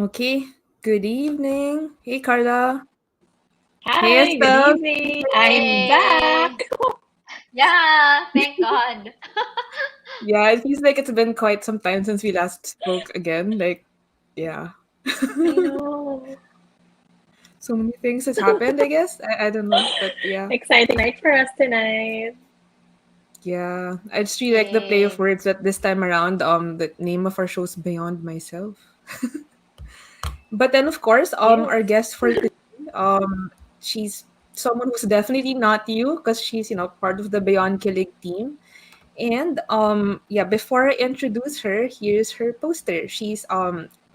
Okay. Good evening. Hey, Carla. Hey, Hi, good Estelle. evening. I'm Hey! back. Yeah, thank God. Yeah, it feels like it's been quite some time since we last spoke again. Yeah. I know. So many things has happened, I guess. I don't know. But yeah. Exciting night for us tonight. Yeah. I just really like the play of Same. words that this time around, the name of our show is Beyond Myself. But then of course, Yes. our guest for today, she's someone who's definitely not you because she's, part of the Beyond Kilig team. And yeah, before I introduce her, here's her poster. She's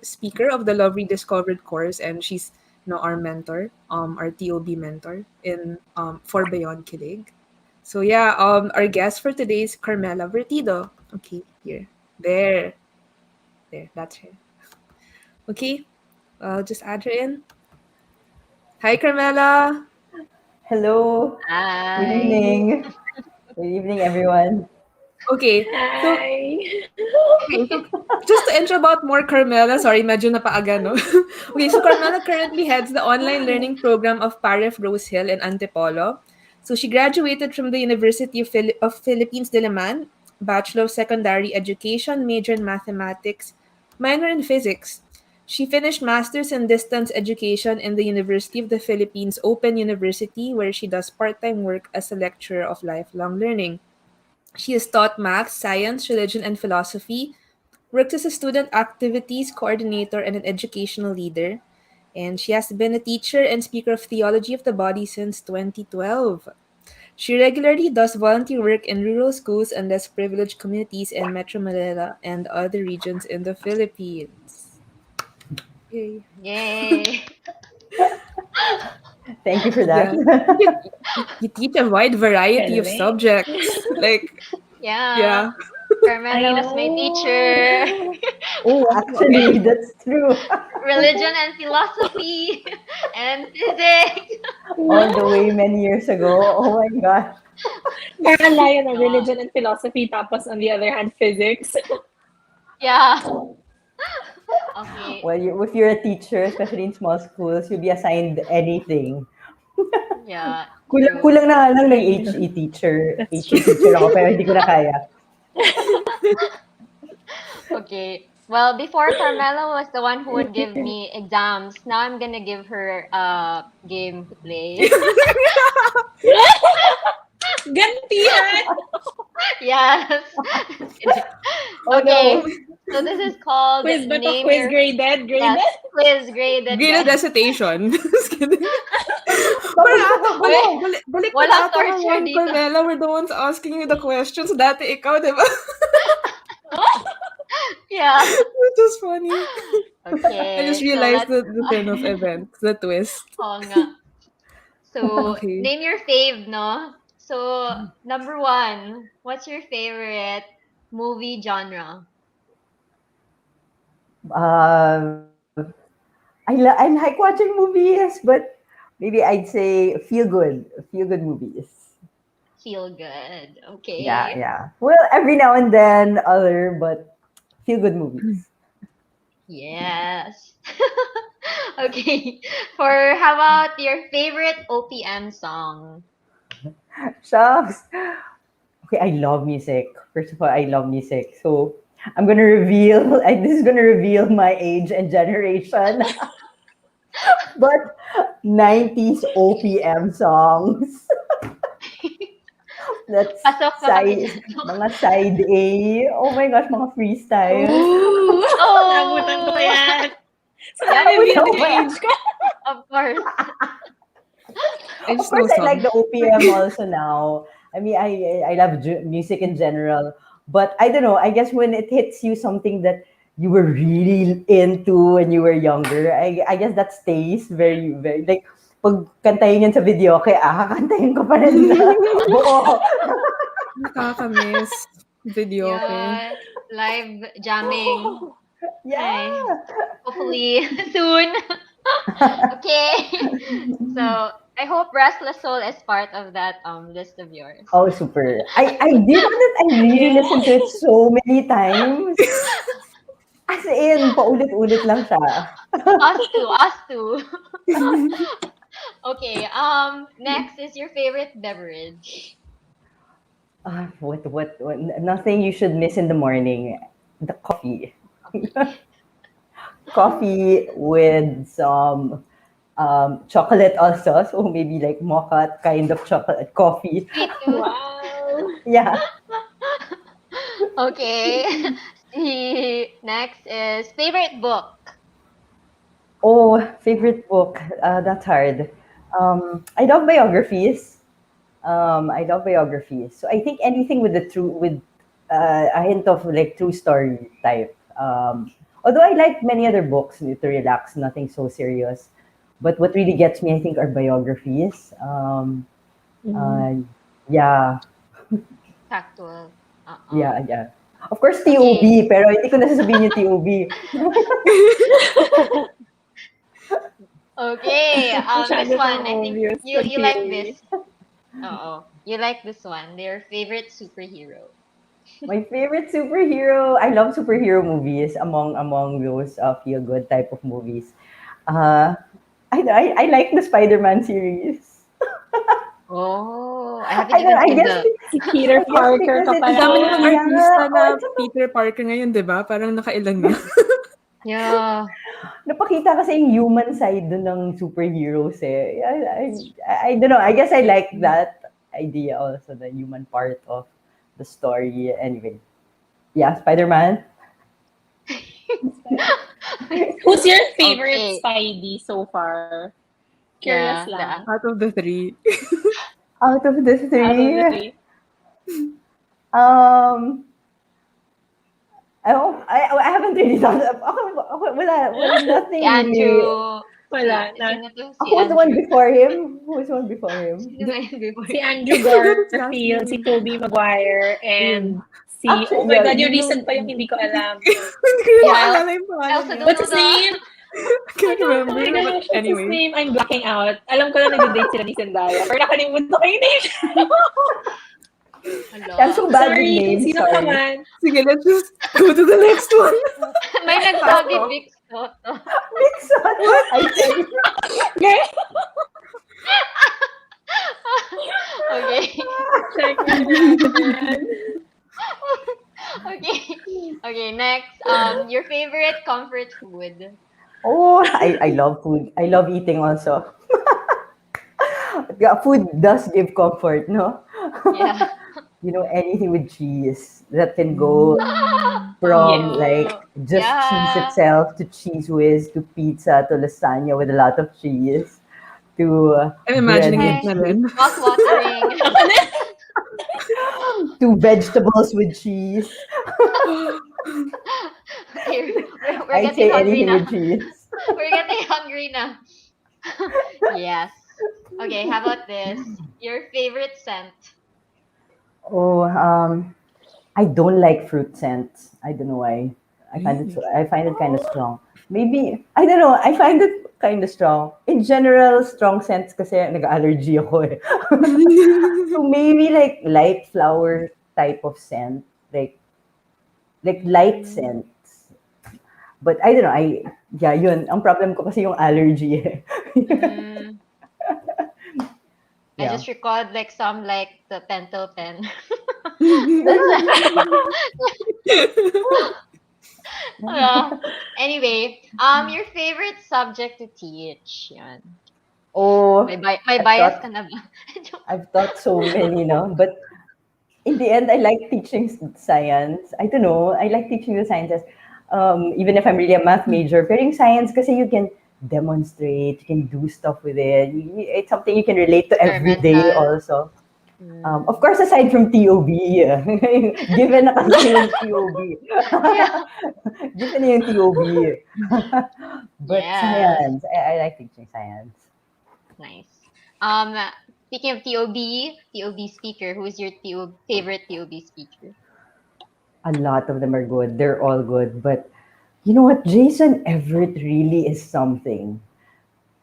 speaker of the Love Rediscovered course, and she's our mentor, our TOB mentor in for Beyond Kilig. So yeah, our guest for today is Carmela Vertido. Okay, here. There, that's her. Okay, I'll just add her in. Hi Carmela. Hello. Good Hi. evening. Good evening, everyone. Okay, so Hi. Okay, so just to intro about more Carmela, sorry, medyo napaaga, no? Okay, so Carmela currently heads the online learning program of Paref Rose Hill in Antipolo. So she graduated from the University of Philippines Diliman, Bachelor of Secondary Education, major in mathematics, minor in physics. She finished master's in distance education in the University of the Philippines Open University, where she does part-time work as a lecturer of lifelong learning. She has taught math, science, religion, and philosophy, works as a student activities coordinator and an educational leader, and she has been a teacher and speaker of theology of the body since 2012. She regularly does volunteer work in rural schools and less privileged communities in Metro Manila and other regions in the Philippines. Yay. Yay. Thank you for that. Yeah. You teach a wide variety of Galing. subjects. Yeah. Yeah. I Carmela was my teacher. know. Oh, actually, that's true. Religion and philosophy and physics. All the Wow. way many years ago. Oh my gosh. Parang layo na Yeah. religion and philosophy, tapos on the other hand, physics. Yeah. Okay. Well, if you're a teacher, especially in small schools, you'll be assigned anything. Yeah, true. Kulang na nga lang ng I HE know. teacher. That's HE true. teacher ako, pero hindi ko na kaya. Okay. Well, before Carmela was the one who would give me exams. Now I'm gonna give her a game to play. Gantihan! Yes. Oh Okay. no. So this is called Quiz ba to? Name Quiz Your graded? Yes, Graded? quiz graded, Graded guys. recitation. Just kidding. Pero Tapos ata, Wait, baliktad walang ata torture ngayon, dito. Carmela. We're the ones asking you the questions. Dati ikaw, di ba? Yeah. Which is funny. I just Okay, so realized let's the turn of events, the twist. Oo nga. So, Okay. name your fave, no? So, number one, what's your favorite movie genre? I like watching movies, but maybe I'd say feel good movies. Feel good. Yeah, Okay. yeah. Well, every now and then other, but feel good movies. Yes. Okay. For how about your favorite OPM song? Shucks. Okay, I love music. First of all, I love music. So I'm gonna reveal. This is gonna reveal my age and generation. But 90s OPM songs. That's Pasok ka kami side, dyan. mga side A. Oh my gosh, mga freestyles. Ooh! Naabutan ko Oh! yan. So, Yep, na-reveal Ano yung ba yan? age ko. of course. I Of just know course, I like some. the OPM also now. I mean, I love music in general, but I don't know. I guess when it hits you something that you were really into when you were younger, I guess that stays very very like pag kantahin yan sa video, kaya kakantahin ko pa rin sa buo. Nakakamiss. Video, okay. Yeah, live jamming. Yeah. Ay, hopefully soon. Okay. So, I hope Restless Soul is part of that list of yours. Oh, super. I did that. I really Yeah. listened to it so many times. As in, paulit-ulit lang siya. Us too. Okay, next is your favorite beverage. What, nothing you should miss in the morning. The coffee. Coffee with some chocolate also. So maybe like mocha kind of chocolate coffee. Me too. Wow. Yeah. Okay. The next is favorite book. Oh, favorite book. That's hard. I love biographies. I love biographies. So I think anything with a hint of like true story type. Although I like many other books to relax, nothing so serious. But what really gets me, I think, are biographies. Mhm. Uh, yeah, Factual. yeah. Of course, Okay. TOB, pero hindi ko nasasabihin yung TOB. Okay. This Masyado one, pang I think obvious you like theory. this. Oh, you like this one. Their favorite superhero. My favorite superhero. I love superhero movies. Among those feel good type of movies. Uh, I like the Spider-Man series. Oh, I haven't I don't. even I seen guess. the. Si Peter I guess Parker because ka Ang pala. dami namang artista yeah. Oh, na it's so Peter Parker ngayon, di ba? Parang nakailan na. Yeah. napakita kasi yung human side dun ng superheroes eh. I don't know. I guess I like that idea also, the human part of the story. Anyway, yeah, Spider-Man. Who's your favorite Okay. Spidey so far? Curious Yeah. lang. Out of the three. Out of the Out of three, the three. um, I haven't really done that. Wala, Si nothing really. Andrew. Wala na. Sino to? Si Who was the one Andrew. before him? Who was the one before him? Sino ba yun before? Si Andrew That's last Garfield, si name. Tobey Maguire, and si... Actually, Oh my yeah, God, yung you recent pa yung know, hindi ko alam. Hindi ko rin Yeah, maalala yung I pangalan also niya. don't What's know his the. name? I can't Oh remember. my But gosh, what's his anyway. name? I'm blacking out. Alam ko lang nag-date sila ni Zendaya. Or nakalimutan ko yung name. I'm Hello. so bad with Sorry, kung names. sino ka Sorry. man. Sige, let's just go to the next one. May nagsabi Vic Soto. What? I said, Okay? Okay. Check natin. Okay. Okay, next. Your favorite comfort food. oh, I love food. I love eating also. Yeah, food does give comfort, no? Yeah. You know, anything with cheese that can go from Yes. like just cheese Yeah. itself to cheese whiz to pizza to lasagna with a lot of cheese to I'm bread imagining with it na Okay. rin. cheese Mouth-watering. to vegetables with cheese. Okay, we're I'd getting say hungry anything now. with cheese. We're getting hungry now. Yes. Okay, how about this? Your favorite scent? Oh, I don't like fruit scents. I don't know why. Really? I find it kind of strong. Maybe I don't know. I find it kind of strong. In general, strong scents kasi nag-allergy ako eh. So maybe like light flower type of scent, like light scents. But I don't know. Yeah, yun. Ang problem ko kasi yung allergy eh. Mm, I Yeah. just recalled like some like the pentel pen. Anyway, your favorite subject to teach. Yan. Oh, May I've bias thought ka na ba? I've taught so many, no? But in the end, I like teaching science. I don't know. I like teaching the sciences, even if I'm really a math major. Pero yung science, kasi you can demonstrate, you can do stuff with it. It's something you can relate to every day Experimental. also. Of course, aside from TOB, given na kasi yung TOB. Yeah. Given na yung TOB. But Yes. science, I like teaching science. Nice. Speaking of TOB speaker, who is your favorite TOB speaker? A lot of them are good. They're all good. But you know what? Jason Everett really is something.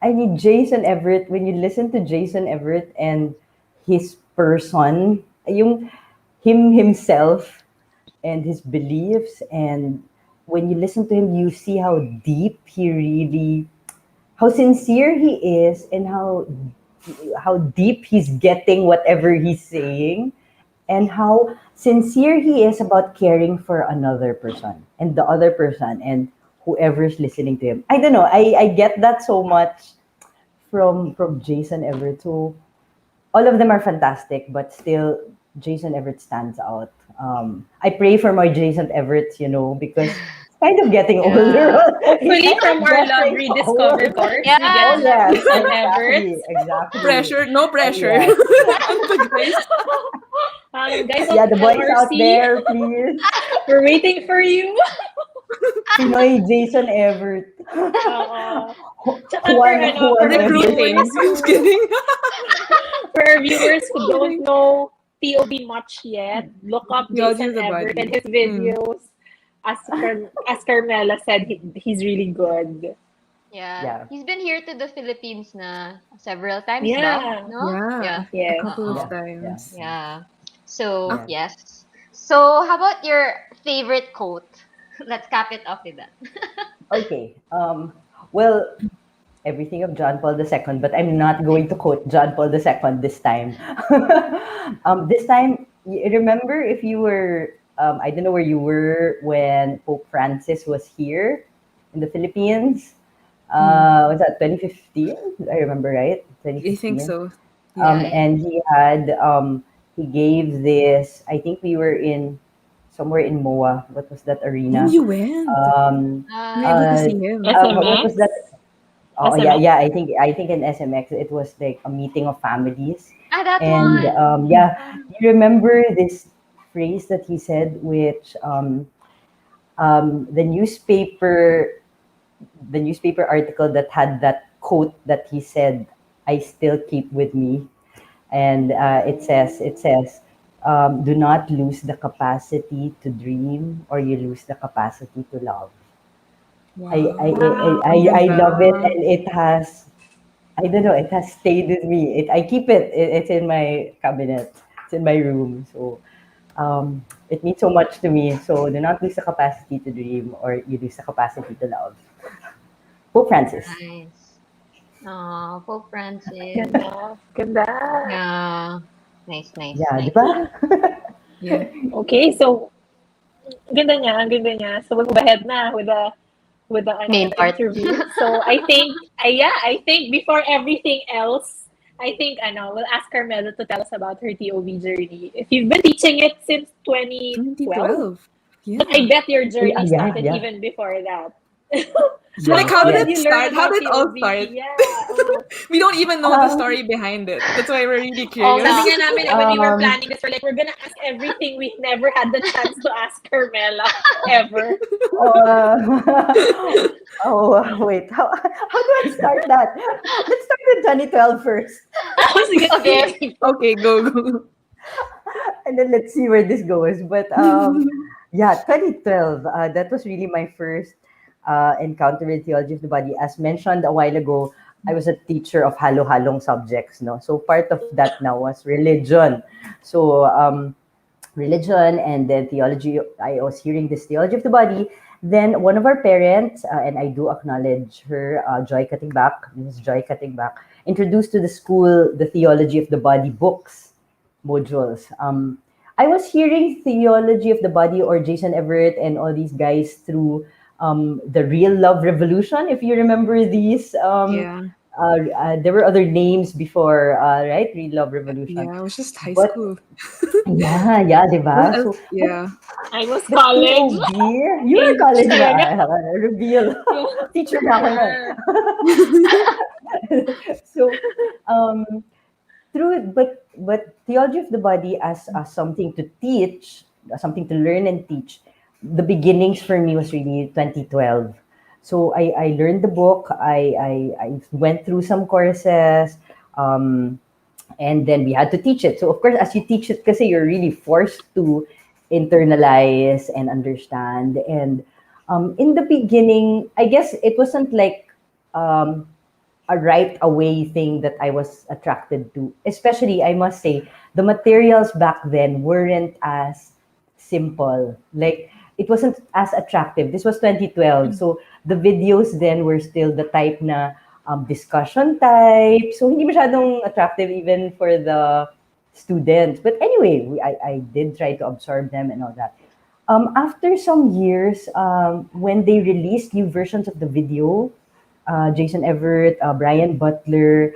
I mean, Jason Everett, when you listen to Jason Everett and his person, yung himself and his beliefs and when you listen to him, you see how sincere he is, and how deep he's getting whatever he's saying, and how sincere he is about caring for another person and the other person and whoever's listening to him. I don't know. I get that so much from Jason Everett. So all of them are fantastic, but still Jason Everett stands out. I pray for my Jason Everett, because it's kind of getting older. Hopefully, He's from our love getting rediscover old. course, Yeah. we get Oh yes, Jason Everett. exactly. Pressure, no pressure. Yes. On the guys. Guys Yeah, of the boys out LRC, there, please. we're waiting for you. Pinoy Jason Everett. Tsaka for, Juan, for Juan our Everett. Recruiting. viewers Just who, kidding. for our viewers who don't know POV much yet, look up Theology Jason of the Everett body. and his videos. As Carmela said, he's really good. Yeah. Yeah. He's been here to the Philippines na several times Yeah. ba? No? Yeah. Yes. A couple of Uh-oh. times. Yeah. So, Yeah. yes. So, how about your favorite quote? Let's cap it off with that. Okay. Well, everything of John Paul II, but I'm not going to quote John Paul II this time. This time, remember if you were, I don't know where you were when Pope Francis was here in the Philippines. Was that 2015? I remember, right? I think 2015. so. Yeah. And he gave this, I think we were in somewhere in MOA. What was that Oh, arena? you went. Um, You were able to uh, see him. what was SMX? that? Oh yeah, SMX? yeah. I think in SMX it was like a meeting of families, That and one. yeah, you remember this phrase that he said, which the newspaper article that had that quote that he said, "I still keep with me," and it says, "Do not lose the capacity to dream, or you lose the capacity to love." Wow. I Ang love it, ganda. and it has, I don't know, it has stayed with me. I keep it. It's in my cabinet. It's in my room. So it means so much to me. So do not lose the capacity to dream, or you lose the capacity to love. Pope Francis. Nice. Oh, Pope Francis. Ganda. Ganda. Yeah. Nice, nice, Yeah, di nice. ba? Yeah. Okay, so ganda niya, ang ganda niya. So we'll move ahead na with the Main part. interview. So I think before everything else, I think we'll ask Carmela to tell us about her TOV journey. If you've been teaching it since 2012, 2012. Yeah. but I bet your journey Yeah, started yeah. even before that. Like, how did When it you learn start? How about did it all TOV? start? Yeah. We don't even know the Um, story behind it. That's why we're really Oo curious. nga. Sabi nga namin when we were um, planning this, we're like, we're gonna ask everything we never had the chance to ask Carmela ever. uh, oh, wait. How do I start that? Let's start with 2012 first. Sige, Okay. sige. Okay, go, go. And then let's see where this goes. But yeah, 2012. That was really my first encounter with theology of the body. As mentioned a while ago, I was a teacher of halo-halong subjects. No, so part of that now was religion. So religion and then theology. I was hearing this theology of the body. Then one of our parents, and I do acknowledge her, Joy Katingbak, Mrs. Joy Katingbak, introduced to the school the theology of the body books, modules. I was hearing theology of the body or Jason Everett and all these guys through the Real Love Revolution. If you remember these, Yeah. there were other names before, right? Real Love Revolution. Yeah, it was just high But school. yeah, What diba? So else? Yeah. I was the college. POV, you were Age college talaga. ba? Reveal. Teacher na ako nun. Yeah. So, but theology of the body as something to teach, something to learn and teach. The beginnings for me was really 2012. So I learned the book. I went through some courses, and then we had to teach it. So of course, as you teach it, kasi you're really forced to internalize and understand. And in the beginning, I guess it wasn't like um, a right away thing that I was attracted to. Especially, I must say, the materials back then weren't as simple. Like it wasn't as attractive. This was 2012. So the videos then were still the type na discussion type. So hindi masyadong attractive even for the students. But anyway, I did try to absorb them and all that. After some years, when they released new versions of the video, Jason Everett, Brian Butler,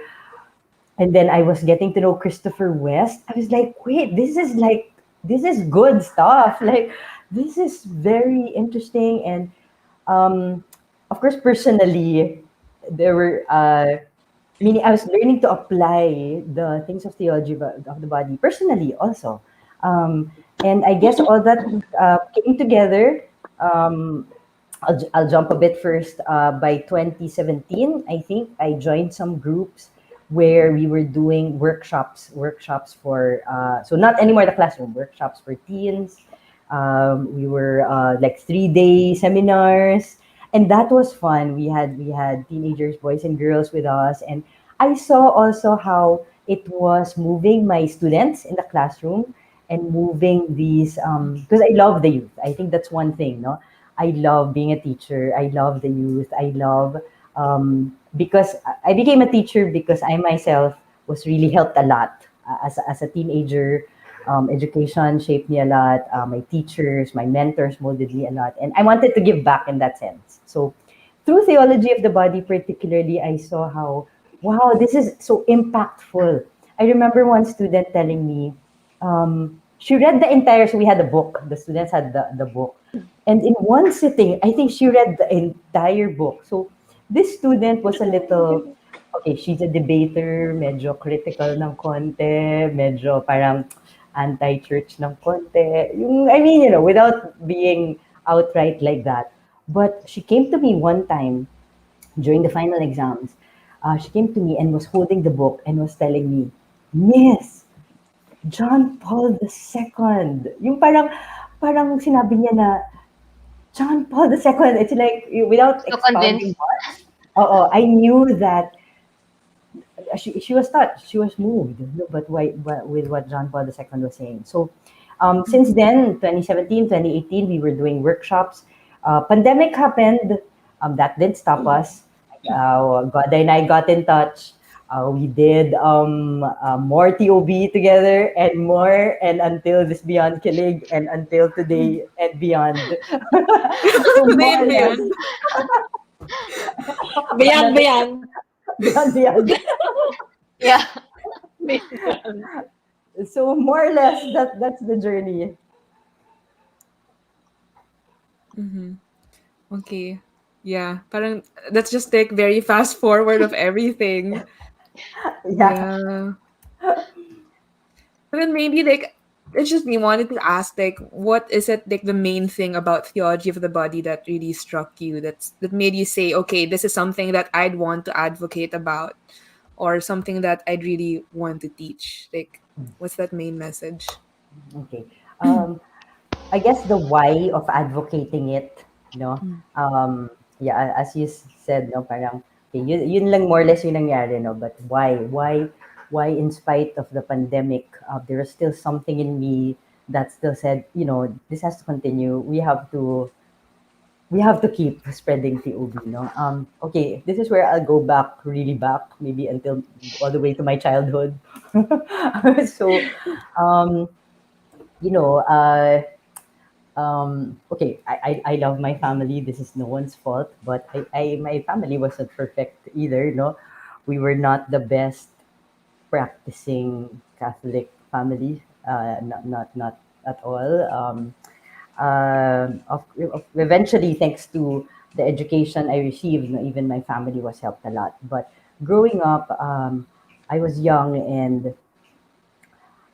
and then I was getting to know Christopher West. I was like, wait, this is good stuff. Like, this is very interesting. And of course, personally, there were, meaning I was learning to apply the things of theology of the body personally also. And I guess all that came together. I'll jump a bit first. By 2017, I think I joined some groups where we were doing workshops for, so not anymore the classroom, workshops for teens. We were like 3-day seminars, and that was fun. We had teenagers, boys and girls with us, and I saw also how it was moving my students in the classroom and moving these, because I love the youth. I think that's one thing, no? I love being a teacher. I love the youth. I love, because I became a teacher because I myself was really helped a lot as a teenager. Education shaped me a lot. My teachers, my mentors molded me a lot, and I wanted to give back in that sense. So, through theology of the body, particularly, I saw how, wow, this is so impactful. I remember one student telling me, she read the entire. So we had the book. The students had the book, and in one sitting, I think she read the entire book. So this student was a little, okay, she's a debater, medyo critical ng konti, medyo parang anti-church ng konti. I mean, without being outright like that. But she came to me one time during the final exams. She came to me and was holding the book and was telling me, Miss, John Paul II. Yung parang sinabi niya na, John Paul II. It's like, without So expounding convinced. much. I knew that she was touched, she was moved, but with what John Paul II was saying. So since then, 2017, 2018, we were doing workshops. Pandemic happened. That didn't stop us. God and I got in touch. We did more TOB together and more, and until this beyond Kilig, and until today and beyond. So Today more or and less, beyond. Beyond. beyond. Yeah. Beyond. So more or less, that's the journey. Okay. Yeah. Parang that's just like very fast forward of everything. Yeah. Yeah. But then maybe like it's just me wanted to ask like what is it like the main thing about theology of the body that really struck you that made you say, okay, this is something that I'd want to advocate about or something that I'd really want to teach? Like what's that main message? Okay. I guess the why of advocating it, no? Yeah, as you said, no, parang, okay, yun lang more or less yung nangyari, no? But why in spite of the pandemic, there was still something in me that still said, this has to continue. We have to keep spreading TOB, no? Okay, this is where I'll go back, really back, maybe until all the way to my childhood. So, um, you know, uh, okay, I love my family. This is no one's fault, but my family wasn't perfect either. No, we were not the best practicing Catholic family. Not at all. Eventually, thanks to the education I received, even my family was helped a lot. But growing up, I was young and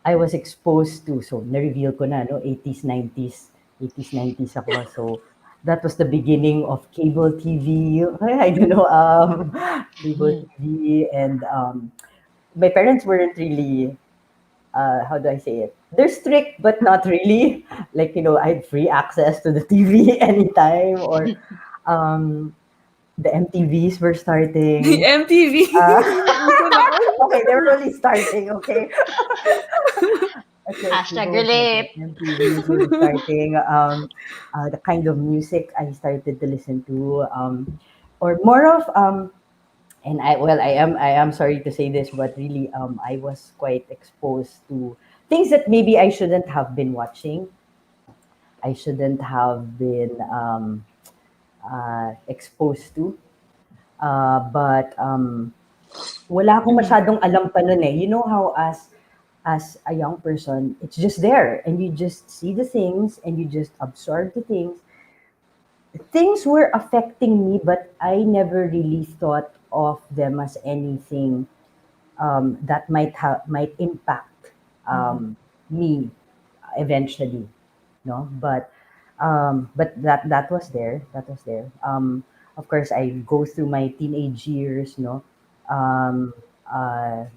I was exposed to, so na-reveal ko na, no, 80s, 90s ako. So that was the beginning of cable TV. I don't know, cable TV. And my parents weren't really, how do I say it? They're strict, but not really. Like, I had free access to the TV anytime, or the MTVs were The starting. MTV. Uh, Hindi pa uso noon. okay, they were only starting, okay? He Hashtag goes like relate. that. MTV was starting. The kind of music I started to listen to, or more of and I am sorry to say this, but really I was quite exposed to things that maybe I shouldn't have been watching. I shouldn't have been exposed to. But wala akong Mhm. masyadong alam pa nun eh. You know how as a young person, it's just there and you just see the things and you just absorb the things. Things were affecting me, but I never really thought of them as anything that might impact me eventually. No, but that was there. That was there. Of course, I go through my teenage years. No, um, uh,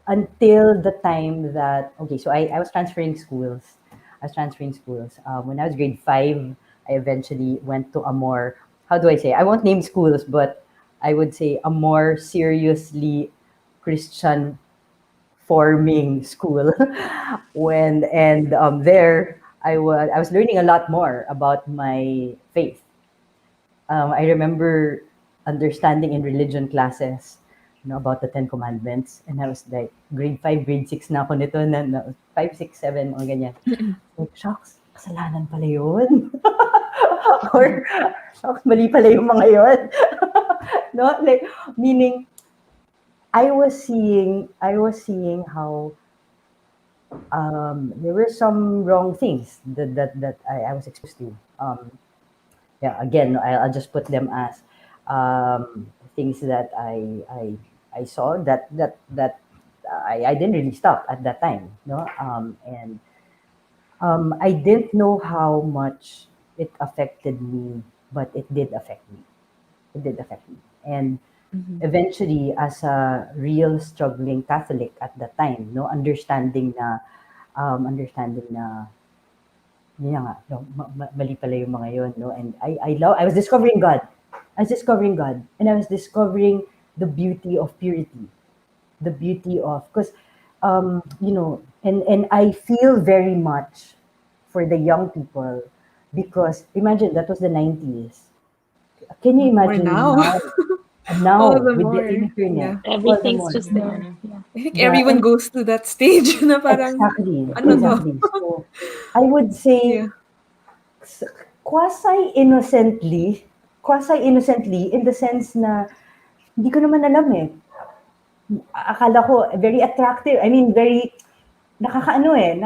until the time that okay, so I was transferring schools. I was transferring schools. When I was grade 5, I eventually went to a more, how do I say, I won't name schools, but I would say a more seriously Christian forming school. When and there I was learning a lot more about my faith. I remember understanding in religion classes, about the Ten Commandments, and I was like, grade 5, grade 6 na ako nito, na 5, 6, 7, mga ganyan. Like, shucks, kasalanan pala yun. Or, shucks, mali pala yung mga yun. No, like, meaning, I was seeing how there were some wrong things that I was exposed to. Yeah, again, I'll just put them as things that I saw that I didn't really stop at that time, no, and I didn't know how much it affected me, but it did affect me. It did affect me, and eventually, as a real struggling Catholic at that time, no, understanding na yun na nga, no, mali pala yung mga yun, no? And I was discovering God. I was discovering God. And I was discovering the beauty of purity. The beauty of, because, and I feel very much for the young people because imagine that was the 90s. Can you More imagine now. now? All Now, the with the more. internet, Yeah. all the Everything's more. just there. Yeah. I think Yeah, everyone and goes to that stage na parang, exactly, ano to? exactly. So, I would say Yeah. quasi-innocently, quasi-innocently in the sense na hindi ko naman alam eh. Akala ko very attractive. I mean, very nakakaano eh,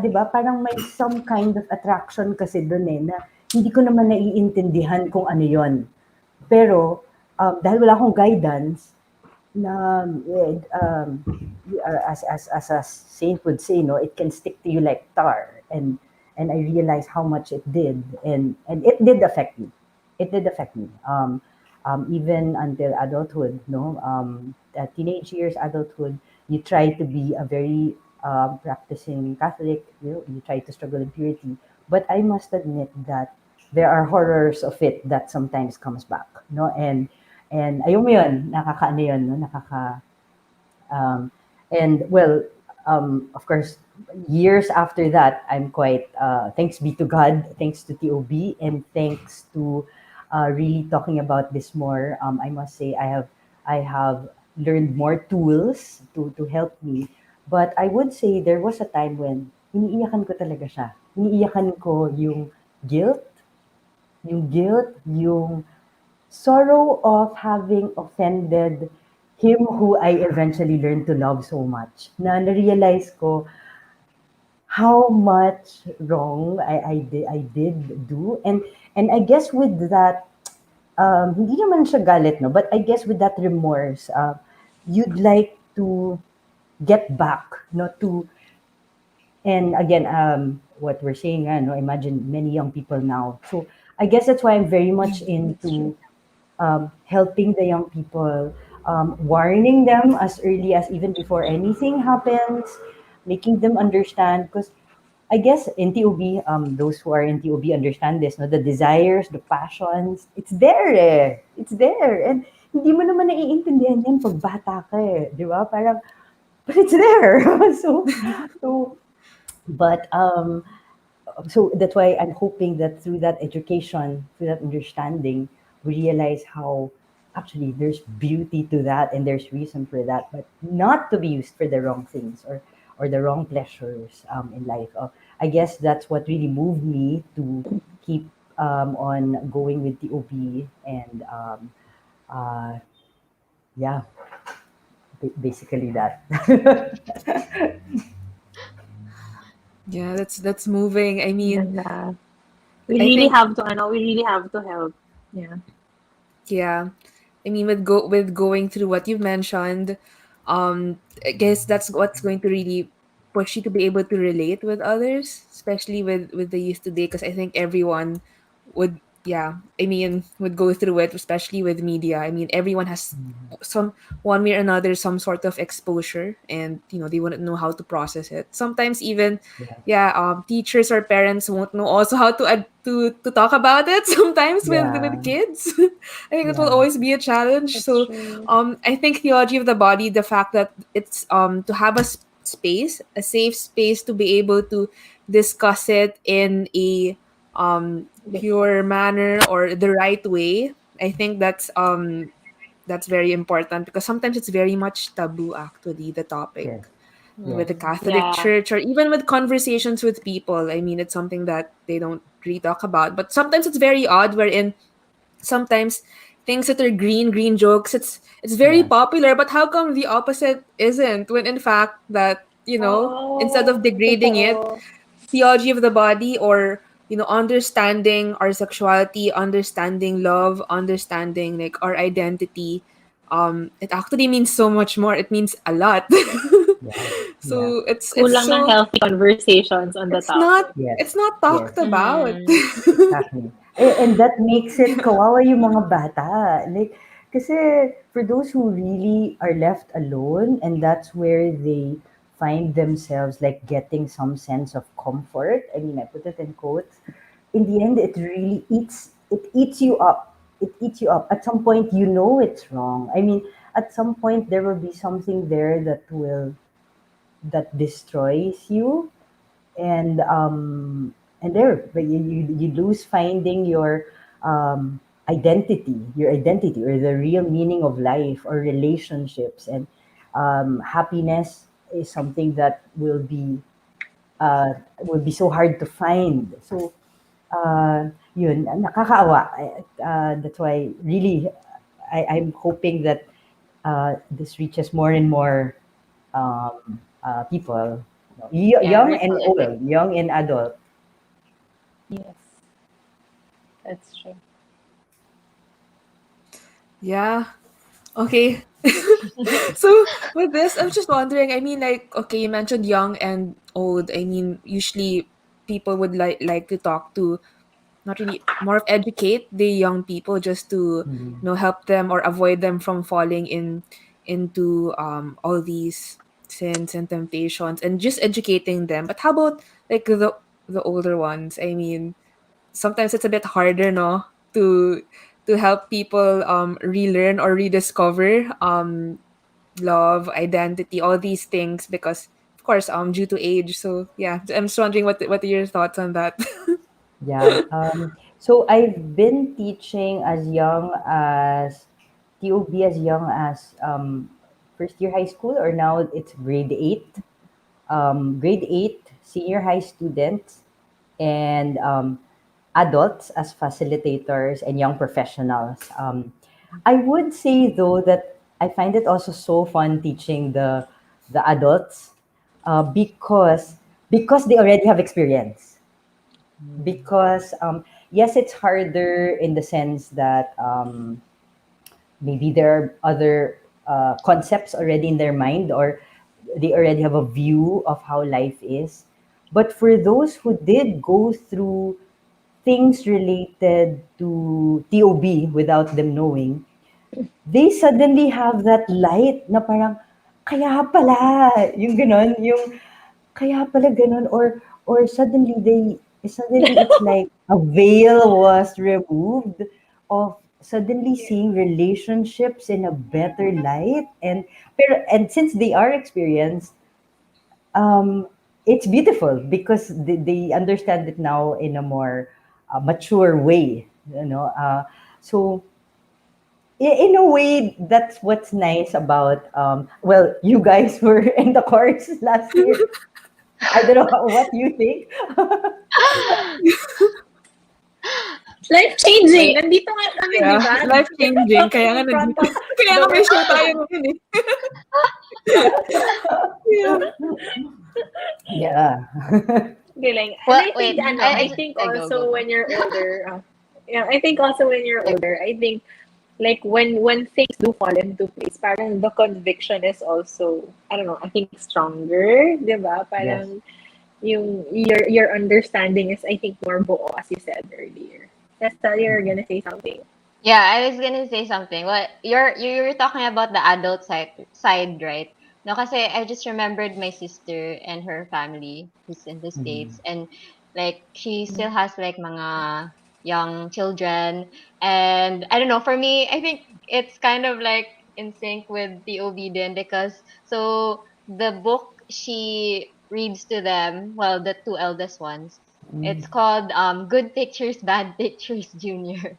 'di ba? Parang may some kind of attraction kasi doon eh na hindi ko naman naiintindihan kung ano 'yon. Pero dahil wala akong guidance na as a saint would say, no, it can stick to you like tar, and I realized how much it did, and it did affect me. It did affect me. Even until adulthood, no, teenage years, adulthood, you try to be a very practicing Catholic, you try to struggle in purity, but I must admit that there are horrors of it that sometimes comes back, no, and ayun mo yun, nakakaano yun, no, um, and well, of course, years after that, I'm quite, thanks be to God, thanks to TOB, and thanks to really talking about this more. I must say, I have learned more tools to help me. But I would say there was a time when iniiyakan ko talaga siya. Iniiyakan ko yung sorrow of having offended him who I eventually learned to love so much. Na na-realize ko how much wrong I did do. And I guess with that, hindi naman siya galit, no? But I guess with that remorse, you'd like to get back, no? And again, what we're saying, no? Imagine many young people now. So I guess that's why I'm very much That's true. into helping the young people, warning them as early as even before anything happens, making them understand. Because I guess in TOB, those who are in TOB understand this, no? The desires, the passions, it's there eh. It's there. And hindi mo naman naiintindihan yan pag bata ka eh. Di ba? Parang but it's there. So, but so that's why I'm hoping that through that education, through that understanding, we realize how actually there's beauty to that and there's reason for that, but not to be used for the wrong things or the wrong pleasures in life. I guess that's what really moved me to keep on going with the OB and uh, yeah, basically that. Yeah, that's moving. I mean, Ganda. We I really think have to, we really have to help. Yeah. yeah. I mean, with going through what you've mentioned, I guess that's what's going to really push you to be able to relate with others, especially with the youth today. Because I think everyone would, yeah, I mean, would go through it, especially with media. I mean, everyone has some one way or another some sort of exposure, and they wouldn't know how to process it. Sometimes even, Yeah, yeah, teachers or parents won't know also how to talk about it. Sometimes with yeah, kids. I think it will yeah, always be a challenge. That's So, true. I think theology of the body, the fact that it's to have a space, a safe space to be able to discuss it in a pure manner or the right way. I think that's very important because sometimes it's very much taboo actually the topic yes, yes. with the Mm. Catholic Yeah. Church or even with conversations with people. I mean, it's something that they don't really talk about. But sometimes it's very odd wherein sometimes things that are green jokes, it's very Yeah, popular, but how come the opposite isn't when in fact that instead of Oh, degrading it, totoo. theology of the body or understanding our sexuality, understanding love, understanding like our identity, it actually means so much more. It means a lot. yeah, yeah. So it's Kulang ng so healthy conversations on the it's not topic. Yes, it's not yes, talked about. Mm. exactly. And that makes it kawawa yung mga bata. Like, kasi for those who really are left alone, and that's where they find themselves like getting some sense of comfort. I mean, I put it in quotes. In the end, it eats you up. It eats you up. At some point, you know it's wrong. I mean, at some point, there will be something there that destroys you and there but you lose finding um your identity or the real meaning of life or relationships and happiness is something that uh will be so hard to find so yun nakakaawa that's why really I'm hoping that this reaches more and more people, Yeah, young we're and still old, young and adult. Yes, that's true. Yeah. Okay. So with this, I'm just wondering. I mean, like, okay, you mentioned young and old. I mean, usually people would like to talk to, not really, more of educate the young people just to Mhm. help them or avoid them from falling into all these sins and temptations and just educating them. But how about like the older ones? I mean, sometimes it's a bit harder, no, to help people relearn or rediscover love, identity, all these things because of course due to age. So yeah, I'm just wondering what are your thoughts on that. Yeah. So I've been teaching as young as TOB as young as first year high school, or now it's grade eight. Grade eight senior high students and adults as facilitators and young professionals. I would say though that I find it also so fun teaching the adults because they already have experience. Because yes, it's harder in the sense that maybe there are other concepts already in their mind or they already have a view of how life is. But for those who did go through things related to TOB without them knowing, they suddenly have that light na parang, kaya pala, yung ganon, yung, kaya pala ganon, or suddenly it's like a veil was removed of suddenly seeing relationships in a better light, and since they are experienced, um, it's beautiful because they understand it now in a more mature way, so in a way, that's what's nice about well, you guys were in the course last year. I don't know what you think. Life-changing! Wait, Nandito nga kami, di Yeah, ba? life-changing. Kaya Talking nga in front nandito. of Kaya the nga may show tayo world. ngayon eh. Yeah. Yeah. Galing. And well, I think, wait. I think Go, go, also go. when you're older, yeah, I think also when you're older, I think like when things do fall into place, parang the conviction is also, I don't know, I think stronger, di ba? Yes. Parang your understanding is, I think, more buo, as you said earlier. Estelle, you're gonna say something. Yeah, I was gonna say something. What you were talking about the adult side, right? No, kasi I just remembered my sister and her family who's in the Mhm. States, and like she still has like mga young children, and I don't know. For me, I think it's kind of like in sync with the obedient because so the book she reads to them, well, the two eldest ones, it's Mm. called Good Pictures, Bad Pictures Junior.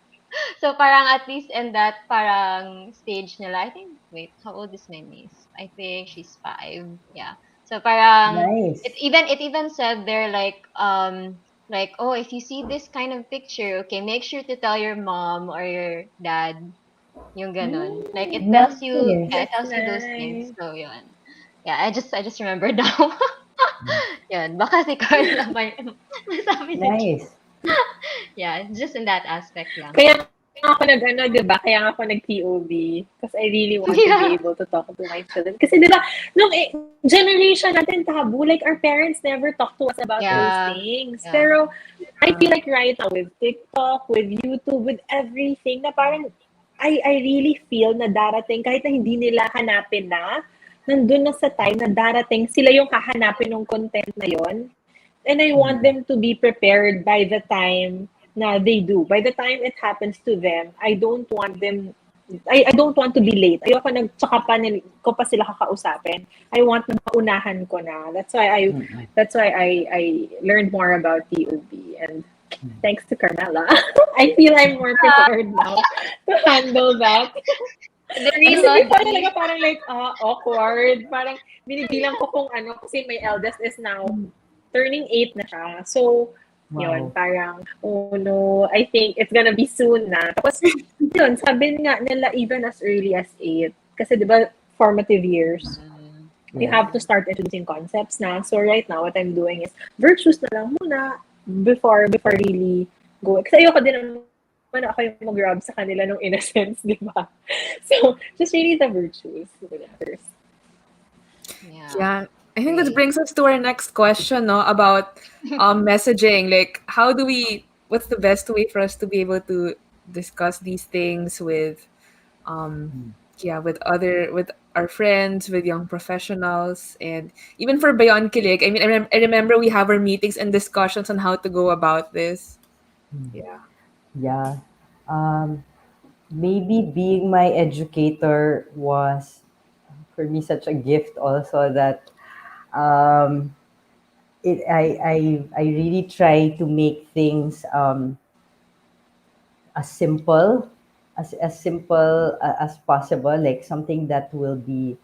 So parang at least in that parang stage nila, I think, wait, how old is my niece? I think she's 5. Yeah. So parang Nice. it even said there like, oh, if you see this kind of picture, okay, make sure to tell your mom or your dad yung ganon. Like it tells you, Nice. yeah, it That's tells you those things. nice. So yun. Yeah, I just remembered now. Yun. Baka si Carla may masabi na dyan. Nice. Yeah, just in that aspect lang. Kaya nga ako nag-ano, di ba? Kaya nga ako nag-POV. Because I really want to be Yeah. able to talk to my children. Kasi di ba, nung generation natin taboo, like our parents never talk to us about those Yeah. things. Yeah. Pero I feel like right now with TikTok, with YouTube, with everything, na parang I really feel na darating, kahit na hindi nila hanapin na, nandun na sa time na darating, sila yung hahanapin ng content na yon. And I want them to be prepared by the time na they do. By the time it happens to them, I don't want them, I don't want to be late. Ayoko tsaka pa ko pa sila kakausapin. I want na maunahan ko na. That's why I learned more about TOB, and thanks to Carmela, I feel I'm more prepared now to handle that. The Kasi real before Audrey. talaga parang like, awkward. Parang binibilang ko kung ano, kasi my eldest is now turning 8 na siya. So, yun, Wow. parang, oh no, I think it's gonna be soon na. Tapos, yun, sabi nga nila even as early as 8. Kasi di ba, formative years, you Yes. have to start introducing concepts na. So right now, what I'm doing is, virtues na lang muna before really go. Kasi ayoko din naman ako yung mag-rub sa kanila nung innocence, di ba? So, just really the virtues first. Yeah. Yeah. I think this Great. brings us to our next question, no, about messaging. Like, what's the best way for us to be able to discuss these things with, with our friends, with young professionals, and even for Beyond Kilig. I mean, I remember we have our meetings and discussions on how to go about this. Yeah. Yeah. Um, Maybe being my educator was for me such a gift also that um, I really try to make things as simple as possible, like something that will be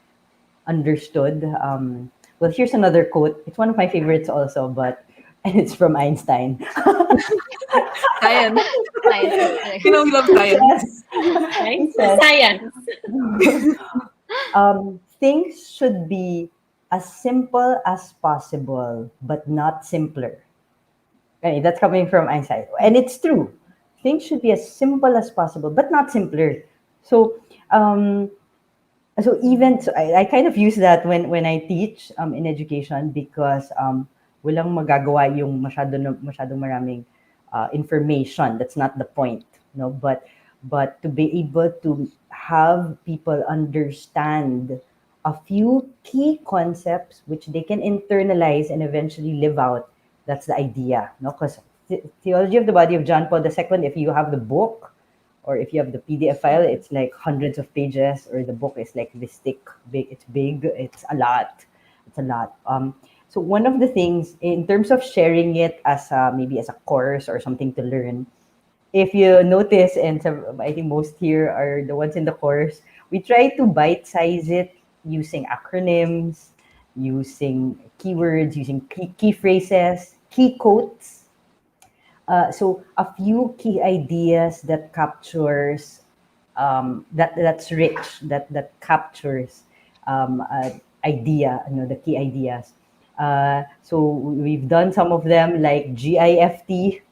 understood. Well, here's another quote. It's one of my favorites also, but and it's from Einstein. Science. Science is You know, we love science. Yes. Right? He says, Science. things should be as simple as possible, but not simpler. Okay, that's coming from Einstein. And it's true. Things should be as simple as possible, but not simpler. So, um, I kind of use that when I teach in education because walang magagawa yung masyadong maraming information. That's not the point, no. But to be able to have people understand a few key concepts which they can internalize and eventually live out. That's the idea, no? Because Theology of the Body of John Paul II. If you have the book, or if you have the PDF file, it's like hundreds of pages, or the book is like this thick, big. It's big. It's a lot. It's a lot. So one of the things in terms of sharing it as maybe as a course or something to learn, if you notice, and I think most here are the ones in the course, we try to bite size it using acronyms, using keywords, using key phrases, key quotes. So a few key ideas that captures that's rich, that captures idea, the key ideas. So we've done some of them like GIFT.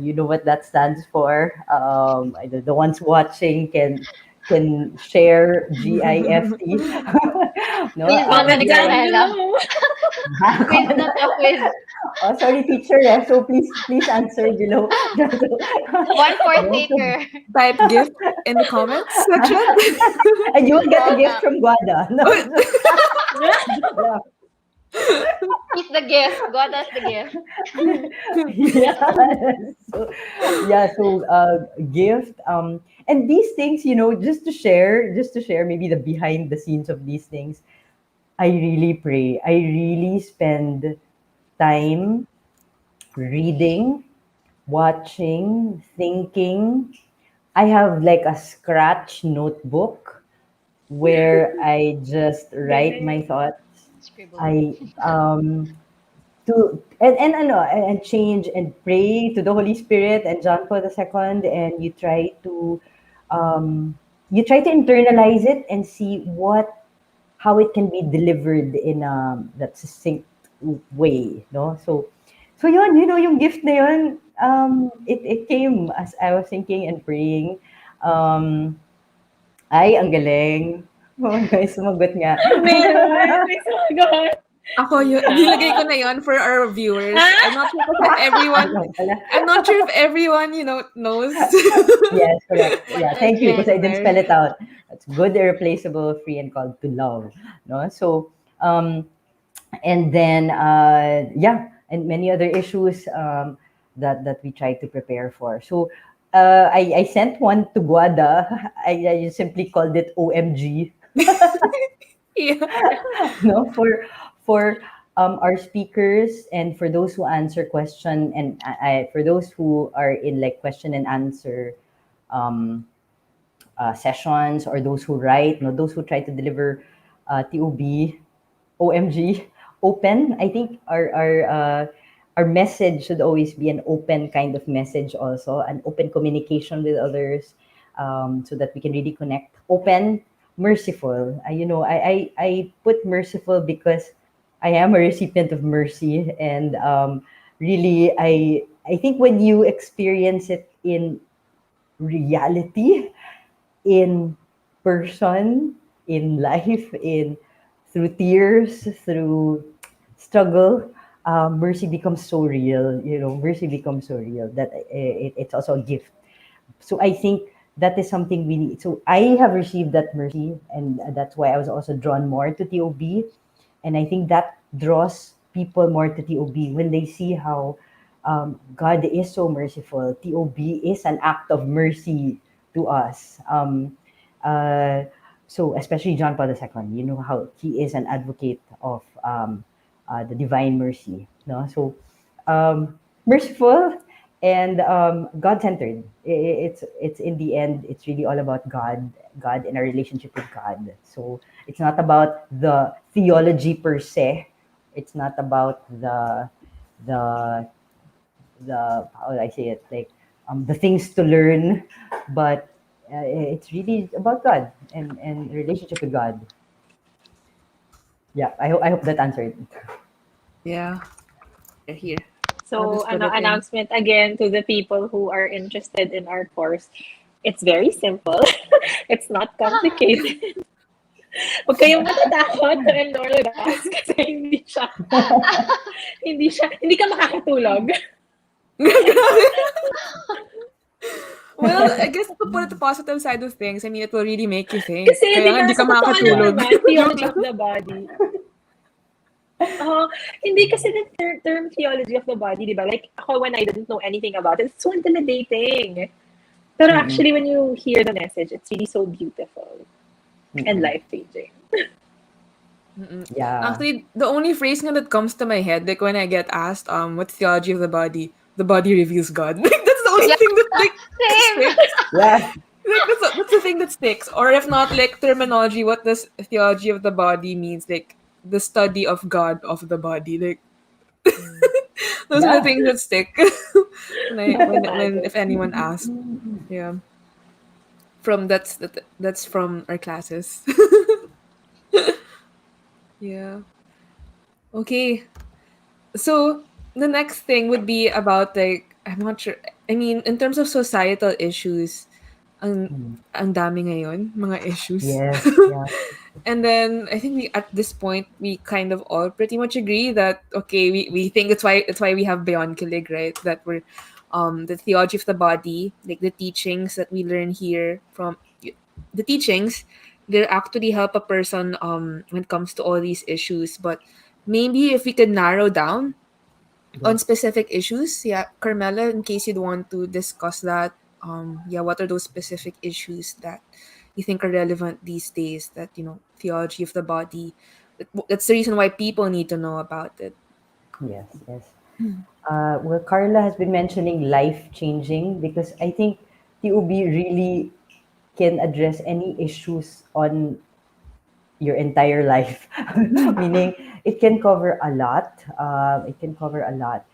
You know what that stands for. The ones watching can share GIFT. No, Quiz that, Comment down Carmela. below. Quiz that, a quiz. Oh, sorry, teacher. So please answer below. One-fourth No, so taker. Type gift in the comments section. and you will get a Oo nga. gift from Guada. No, yeah. He's the gift. God has the gift. Yeah. So, yeah, so gift. And these things, just to share maybe the behind the scenes of these things. I really pray. I really spend time reading, watching, thinking. I have like a scratch notebook where I just write my Galing. thoughts. Scribble. I to and ano and change and pray to the Holy Spirit and John Paul II, and um you try to internalize it and see how it can be delivered in that succinct way, no? So yun, yung gift na yun, it came as I was thinking and praying. Um, ay, ang galing. Oh, guys, sumagot nga. May sumagot. Ako yun, nilagay ko na yun for our viewers. I'm not sure if everyone, Ano pala? I'm not sure if everyone, knows. Yes, correct. What Yeah, a thank you because I didn't spell Right. it out. It's good, irreplaceable, free, and called to love. No, so and then yeah, and many other issues that we try to prepare for. So I sent one to Guada. I simply called it OMG. Yeah. No, for our speakers and for those who answer question, and for those who are in like question and answer um, sessions, or those who write, those who try to deliver TOB, OMG, open. I think our message should always be an open kind of message, also an open communication with others, so that we can really connect. Open, merciful. I put merciful because I am a recipient of mercy, and really, I think when you experience it in reality, in person, in life, in through tears, through struggle, mercy becomes so real. Mercy becomes so real that it's also a gift. So I think that is something we need. So I have received that mercy, and that's why I was also drawn more to TOB. And I think that draws people more to TOB when they see how God is so merciful. TOB is an act of mercy to us. Uh, so especially John Paul II, you know how he is an advocate of the divine mercy. No, so merciful and God centered. It's in the end, it's really all about God and our relationship with God. So it's not about the theology per se. It's not about the how would I say it, like the things to learn, but it's really about God and relationship with God. Yeah, I hope that answered. Yeah. Here. I'll So, just put it in. announcement again to the people who are interested in our course. It's very simple. It's not complicated. Huwag kayong matatakot to enroll with us kasi hindi ka makakatulog. Well, I guess to put it the positive side of things, I mean, it will really make you think. Kasi, Kaya di nga, ba, hindi ka sa totoo lang makakatulog. naman, theology of the body. Hindi kasi the term theology of the body, di ba? Like, ako when I didn't know anything about it, it's so intimidating. But Mm-mm. actually, when you hear the message, it's really so beautiful and Mm-mm. life-changing. Mm-mm. Yeah. Actually, the only phrase nga that comes to my head, like when I get asked, what's theology of the body reveals God. Like that's the only Yeah, thing that like same. sticks. Yeah. Like that's the thing that sticks. Or if not, like terminology, what does theology of the body means? Like the study of God of the body. Like Mm. those are the Yeah. things that stick. When if Mathematics. anyone asks, yeah, that's from our classes. Yeah. Okay. So the next thing would be about like I'm not sure. I mean, in terms of societal issues, ang Mm. ang dami ngayon mga issues. Yes. Yeah. And then I think we at this point we kind of all pretty much agree that okay, we think it's why we have Beyond Kilig, right? That we're the theology of the body, like the teachings that we learn here from the teachings, they actually help a person when it comes to all these issues. But maybe if we could narrow down on Yes. specific issues, yeah, Carmela, in case you'd want to discuss that, yeah, what are those specific issues that you think are relevant these days? That theology of the body. That's the reason why people need to know about it. Yes. Yes. Well, Carla has been mentioning life changing because I think TUB really can address any issues on your entire life. Meaning, it can cover a lot. It can cover a lot.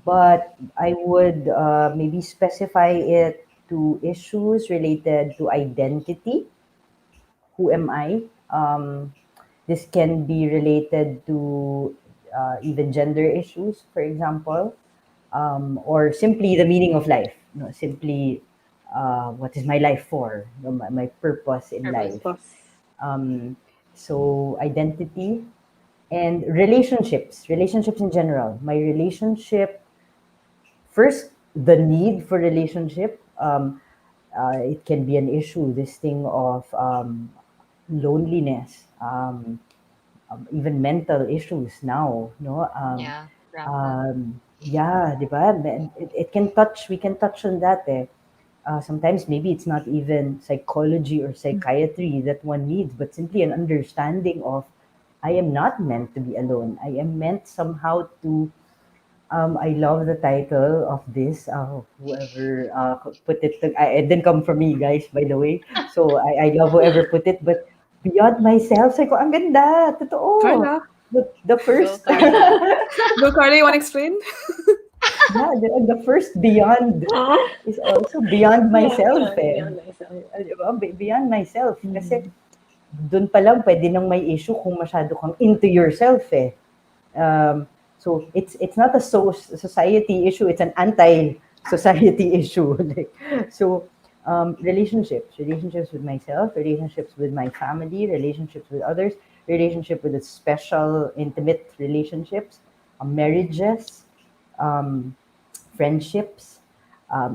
But I would maybe specify it to issues related to identity. Who am I? This can be related to even gender issues, for example, or simply the meaning of life. Simply, what is my life for? My purpose in life. Purpose. Um, so identity and relationships in general. My relationship first, the need for relationship. It can be an issue. This thing of loneliness. Even mental issues now, no? Yeah, rampant. Yeah, di ba? It can touch, we can touch on that eh. Sometimes maybe it's not even psychology or psychiatry that one needs, but simply an understanding of I am not meant to be alone. I am meant somehow to I love the title of this. Whoever put it, it didn't come from me, guys, by the way. So I love whoever put it. But beyond myself, sabi ko, ang ganda, totoo. Carla, The Go, first, Carla. go Carla, you want to explain? yeah, the first beyond Ah, is also beyond yeah, myself eh. beyond myself. Di ba? Beyond myself. Kasi dun pa lang pwede nang may issue kung masyado kang into yourself eh. Um, so it's not a society issue; it's an anti-society issue. Like, so relationships with myself, relationships with my family, relationships with others, relationship with the special, intimate relationships, marriages, um, friendships,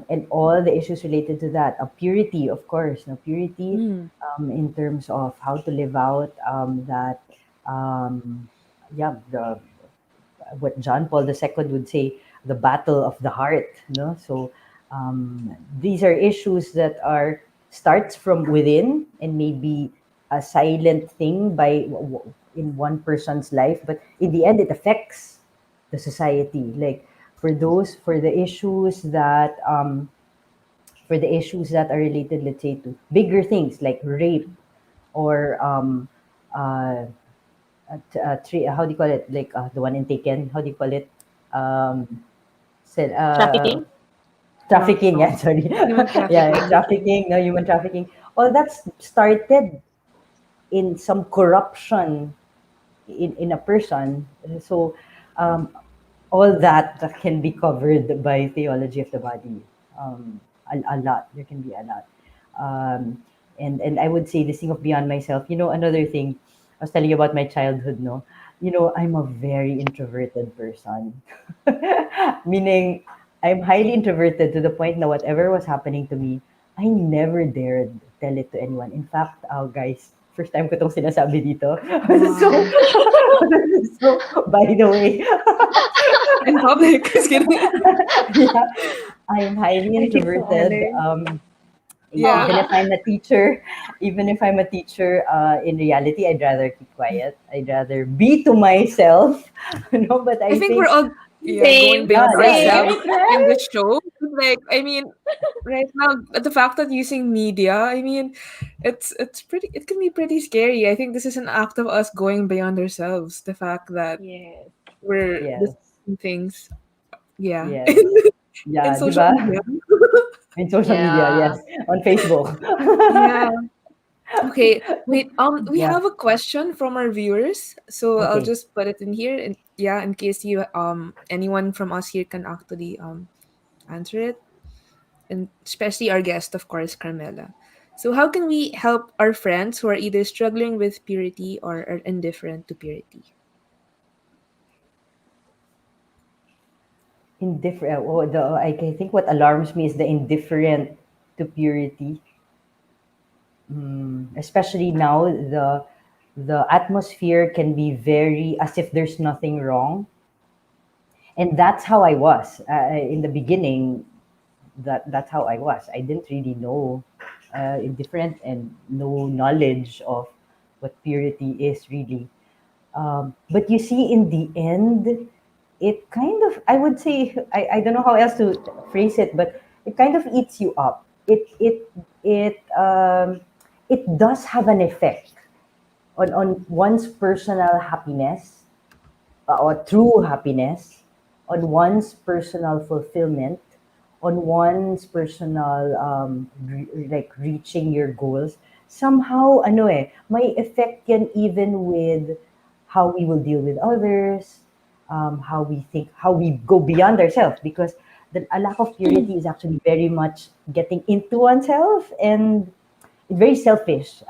and all the issues related to that. Purity, of course, no purity Mm. in terms of how to live out that. Um, yeah, the what John Paul II would say, the battle of the heart. No, so these are issues that are starts from within and maybe a silent thing in one person's life, but in the end, it affects the society. Like for the issues that are related, let's say, to bigger things like rape or uh, how do you call it? Like the one in Taken, how do you call it? Um, said, Trafficking? trafficking, yeah, sorry. Human Yeah, trafficking. trafficking, no, human trafficking. All that's started in some corruption in a person. So, um, all that can be covered by theology of the body. A lot. There can be a lot. And I would say this thing of beyond myself. Another thing I was telling you about my childhood. No, I'm a very introverted person. Meaning, I'm highly introverted to the point that whatever was happening to me, I never dared tell it to anyone. In fact, guys, first time ko itong sinasabi dito. so, Wow. so, by the way, In public. Just kidding. yeah. I am highly I feel so introverted. honored. Yeah, Yeah. even if Aw. I'm a teacher, in reality, I'd rather keep quiet. I'd rather be to myself, but I I think we're think, all going Same, yeah, beyond yeah, same. ourselves right, in right. this show. Like, I mean, right now, the fact that using media, I mean, it's pretty. It can be pretty scary. I think this is an act of us going beyond ourselves. The fact that Yes. we're Yes, discussing things, yeah, yes, in yeah, di social ba? media. In social media, Yeah. yes, on Facebook. Yeah. Okay, wait. We Yeah. have a question from our viewers, so I'll Okay. just put it in here, and yeah, in case you anyone from us here can actually answer it, and especially our guest, of course, Carmela. So, how can we help our friends who are either struggling with purity or are indifferent to purity? Indifferent. Oh, I think what alarms me is the indifferent to purity. Especially now, the atmosphere can be very as if there's nothing wrong, and that's how I was in the beginning. That's how I was. I didn't really know indifferent and no knowledge of what purity is really. But you see, in the end, it kind of, I would say, I don't know how else to phrase it, but it kind of eats you up. It does have an effect on one's personal happiness, or true happiness, on one's personal fulfillment, on one's personal like reaching your goals. Somehow, ano may effect yan even with how we will deal with others, how we think, how we go beyond ourselves, because a lack of purity is actually very much getting into oneself, and very selfish.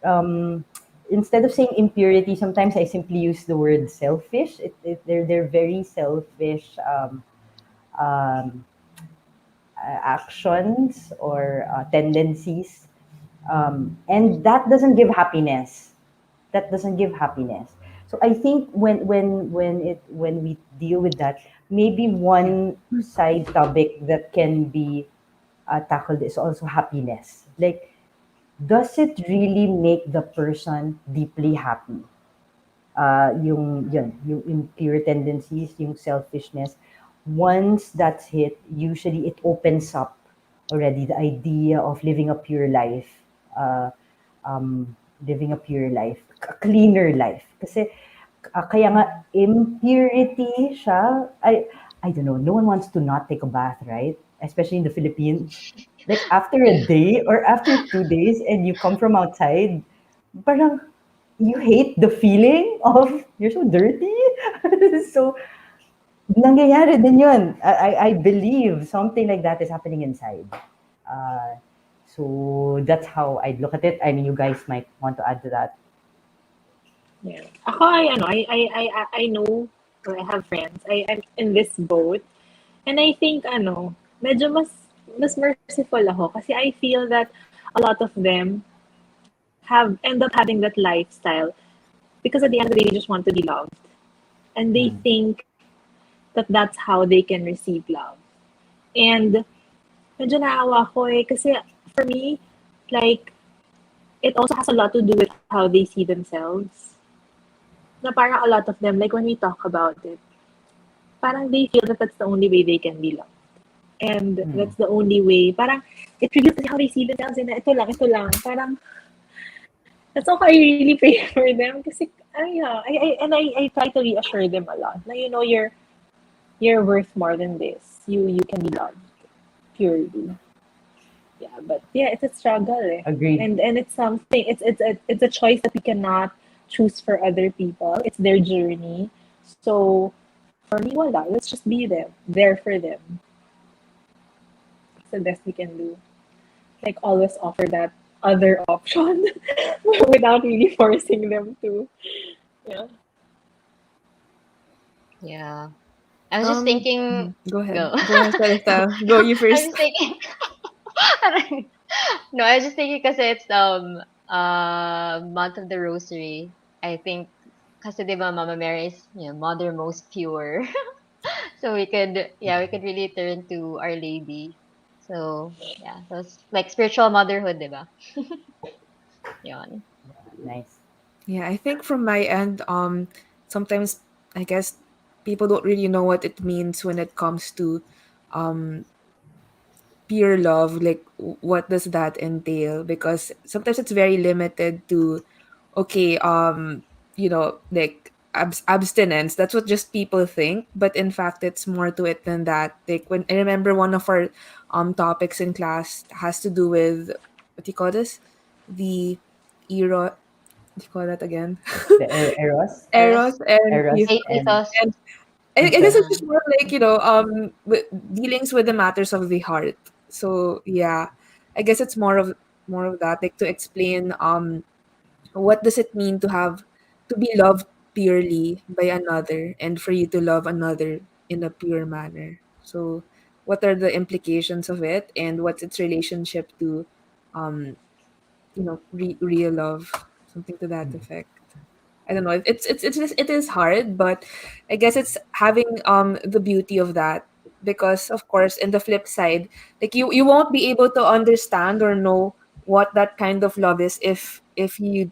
Um, Instead of saying impurity, sometimes I simply use the word selfish. They're very selfish um, actions or tendencies, and that doesn't give happiness. That doesn't give happiness. So I think when we deal with that, maybe one side topic that can be tackled is also happiness. Like, does it really make the person deeply happy? Yung impure tendencies, yung selfishness, once that's hit, usually it opens up already the idea of living a pure life, uh, living a pure life, a cleaner life. Kasi, kaya nga, impurity siya, I don't know, no one wants to not take a bath, right? Especially in the Philippines. Like, after a day or after 2 days and you come from outside, parang, you hate the feeling of you're so dirty. So, nangyayari din yun. I believe something like that is happening inside. Uh, so, that's how I look at it. I mean, you guys might want to add to that. Yeah. Ako I know, or I have friends. I'm in this boat. And I think medyo mas merciful ako kasi I feel that a lot of them have end up having that lifestyle because at the end of the day they just want to be loved. And they Mm. think that that's how they can receive love. And medyo naawa ko kasi for me, like, it also has a lot to do with how they see themselves. Na parang a lot of them, like when we talk about it, parang they feel that that's the only way they can be loved. And Mm. that's the only way. Parang, it reveals kasi how they see themselves and ito lang, ito lang. Parang, that's why I really pray for them. Kasi, yeah, I try to reassure them a lot. Na, you're worth more than this. You can be loved purely. Yeah, but yeah, it's a struggle eh. Agree. And it's something, it's a choice that we cannot choose for other people. It's their journey. So, for me, wala. Let's just be there for them. It's the best we can do. Like, always offer that other option without really forcing them to. Yeah. Yeah. I was just thinking, Go ahead. go. Go ahead, Sarita. Go you I'm first. just thinking, no, I was just thinking because it's month of the rosary. I think kasi 'di ba Mama Mary is, mother most pure. So we could really turn to Our Lady. So yeah, so it's like spiritual motherhood, diba? Yun. Nice. Yeah, I think from my end, sometimes I guess people don't really know what it means when it comes to um pure love. Like, what does that entail? Because sometimes it's very limited to, okay, like abstinence. That's what just people think, but in fact, it's more to it than that. Like, when I remember one of our topics in class has to do with, what do you call this? The era. What do you call that again? The Eros, Eros Eros, and Eros, and ethos. and I guess ethos. it's Uh, just more like, dealings with the matters of the heart. So yeah, I guess it's more of that, like, to explain what does it mean to have to be loved purely by another, and for you to love another in a pure manner. So what are the implications of it, and what's its relationship to um real love, something to that effect. I don't know. It is hard, but I guess it's having the beauty of that, because of course, in the flip side, like, you won't be able to understand or know what that kind of love is if you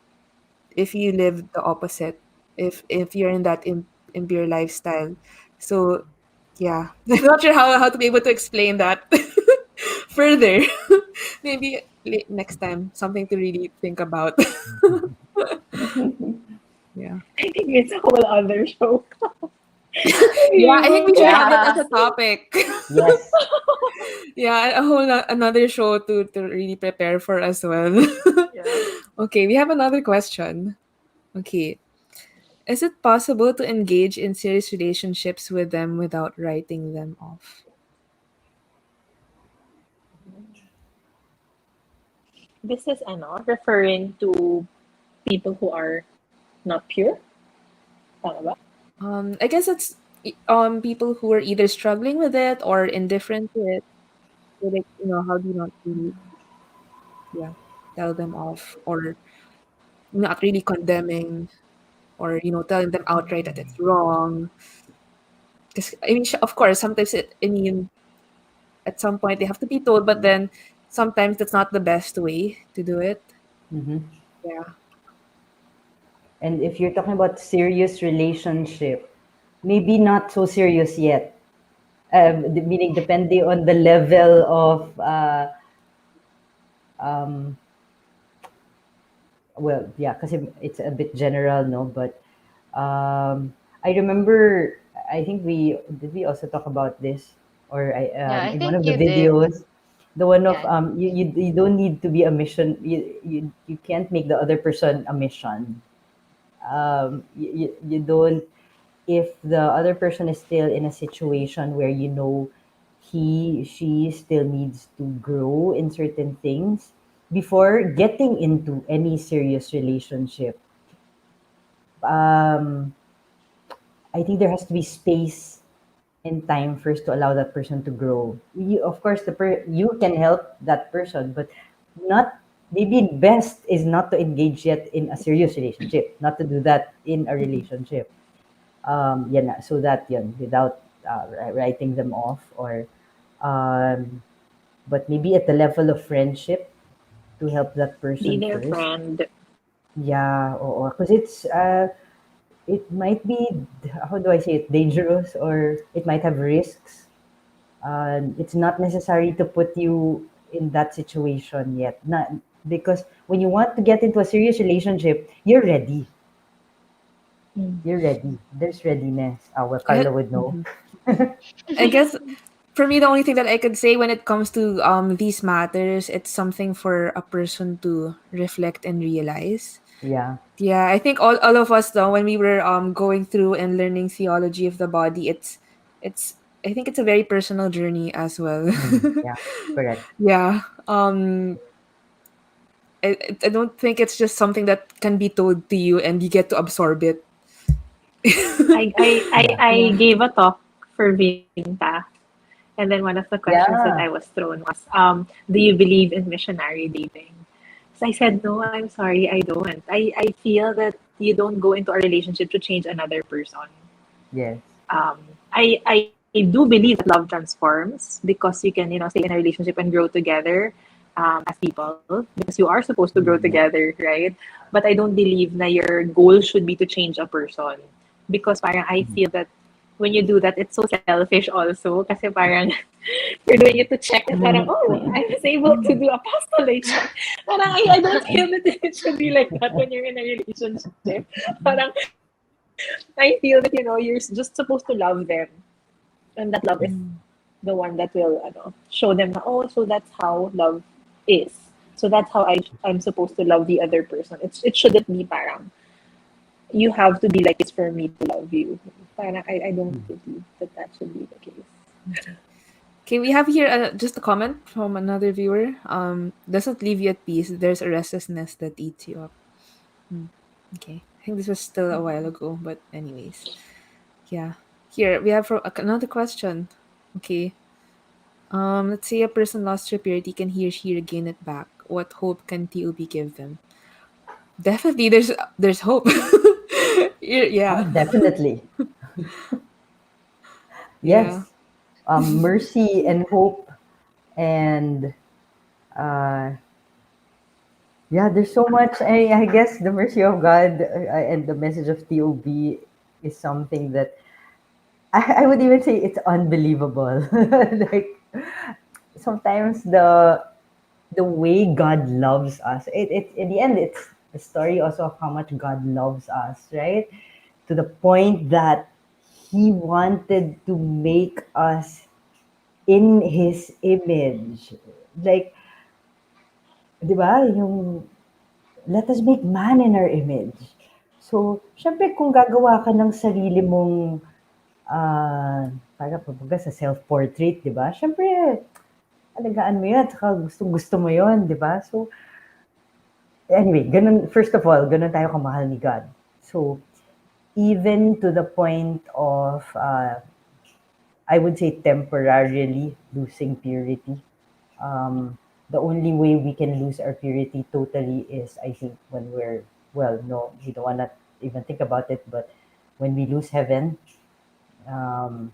live the opposite, if you're in that impure lifestyle. So yeah, I'm not sure how to be able to explain that further. Maybe next time, something to really think about. Yeah. I think it's a whole other show. Yeah, I think we should have that as yeah. a topic. Yes. Yeah, another show to really prepare for as well. Yeah. Okay, we have another question. Okay. Is it possible to engage in serious relationships with them without writing them off? This is referring to people who are not pure. Tama ba? I guess it's people who are either struggling with it or indifferent to it. So, like, how do you not really, yeah, tell them off, or not really condemning, or telling them outright that it's wrong. Because, I mean, of course, sometimes at some point they have to be told, but then sometimes that's not the best way to do it. Hmm. Yeah. And if you're talking about serious relationship, maybe not so serious yet. Meaning, depending on the level of um, well, yeah, because it's a bit general, no. But I remember, I think we also talk about this, or Yeah, I in one think of the you did. videos, the one of Yeah. you don't need to be a mission. You can't make the other person a mission. You don't, if the other person is still in a situation where she still needs to grow in certain things before getting into any serious relationship. um I think there has to be space and time first to allow that person to grow. Of course, you can help that person, but not, maybe best is not to engage yet in a serious relationship, not to do that in a relationship. Yan na, so that yun, without writing them off, or um, but maybe at the level of friendship to help that Be person their first. friend. Yeah, or because it might be, how do I say it, dangerous, or it might have risks. It's not necessary to put you in that situation yet. Not because when you want to get into a serious relationship, you're ready. Mm. You're ready. There's readiness. Well, I, Carla would know. Mhm. I guess for me, the only thing that I could say when it comes to these matters, it's something for a person to reflect and realize. Yeah. Yeah, I think all of us, though, when we were going through and learning theology of the body, it's I think it's a very personal journey as well. Yeah. Correct. Yeah. I don't think it's just something that can be told to you and you get to absorb it. Yeah. I Yeah. gave a talk for Vinta, and then one of the questions that I Yeah. was thrown was, do you believe in missionary dating? So I said, no, I'm sorry, I don't. I feel that you don't go into a relationship to change another person. Yes. Um, I do believe that love transforms because you can, stay in a relationship and grow together as people because you are supposed to grow together, right? But I don't believe na your goal should be to change a person because parang I feel that when you do that, it's so selfish also kasi parang you're doing it to check that parang, oh, I was able to do apostolation. Parang I don't feel that it should be like that when you're in a relationship. Parang I feel that, you're just supposed to love them. And that love is the one that will show them na, oh, so that's how love is. So that's how I'm supposed to love the other person. It shouldn't be parang you have to be like this for me to love you. Parang I don't believe that should be the case. Okay, we have here just a comment from another viewer. Doesn't leave you at peace. There's a restlessness that eats you up. Okay, I think this was still a while ago, but anyways, yeah. Here we have another question. Okay, let's say a person lost their purity. Can he or she regain it back? What hope can TOB give them? Definitely, there's hope. Yeah, Definitely. yeah. Yes. Mercy and hope and uh, yeah, there's so much. I guess the mercy of God and the message of TOB is something that I would even say it's unbelievable. Like sometimes the way God loves us, it in the end it's the story also of how much God loves us, right? To the point that He wanted to make us in His image. Like, di ba, yung let us make man in our image. So, syempre kung gagawa ka ng sarili mong para kumbaga sa self-portrait, di ba? Syempre, alagaan mo yan, saka gustong-gusto mo yun, di ba? So, anyway, ganun, first of all, ganun tayo kamahal ni God. So, even to the point of, I would say temporarily losing purity. The only way we can lose our purity totally is, I think, when we're, well, no, we don't want to even think about it, but when we lose heaven, um,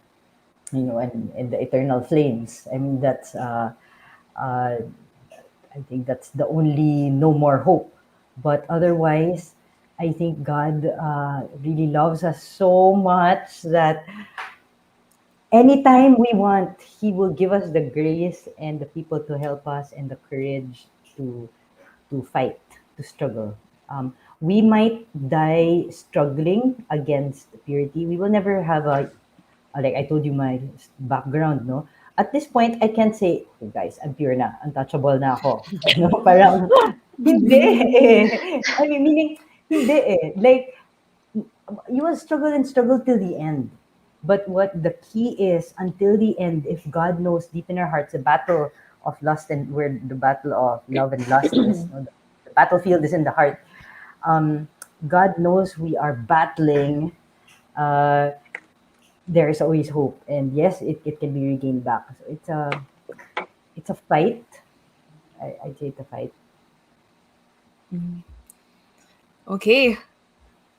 and the eternal flames. I mean, uh, I think that's the only no more hope. But otherwise, I think God really loves us so much that anytime we want, He will give us the grace and the people to help us and the courage to fight, to struggle. We might die struggling against purity. We will never have like I told you my background, no? At this point, I can't say, "Hey guys, I'm pure na, untouchable na ako." No, parang, hindi eh. I mean, meaning, hindi eh. Like, you will struggle and struggle till the end. But what the key is, until the end, if God knows deep in our hearts, the battle of lust and where the battle of love and lust is, no, the battlefield is in the heart. Um, God knows we are battling. Uh, there is always hope, and yes, it can be regained back. So it's a fight. I'd say it's a fight. Okay.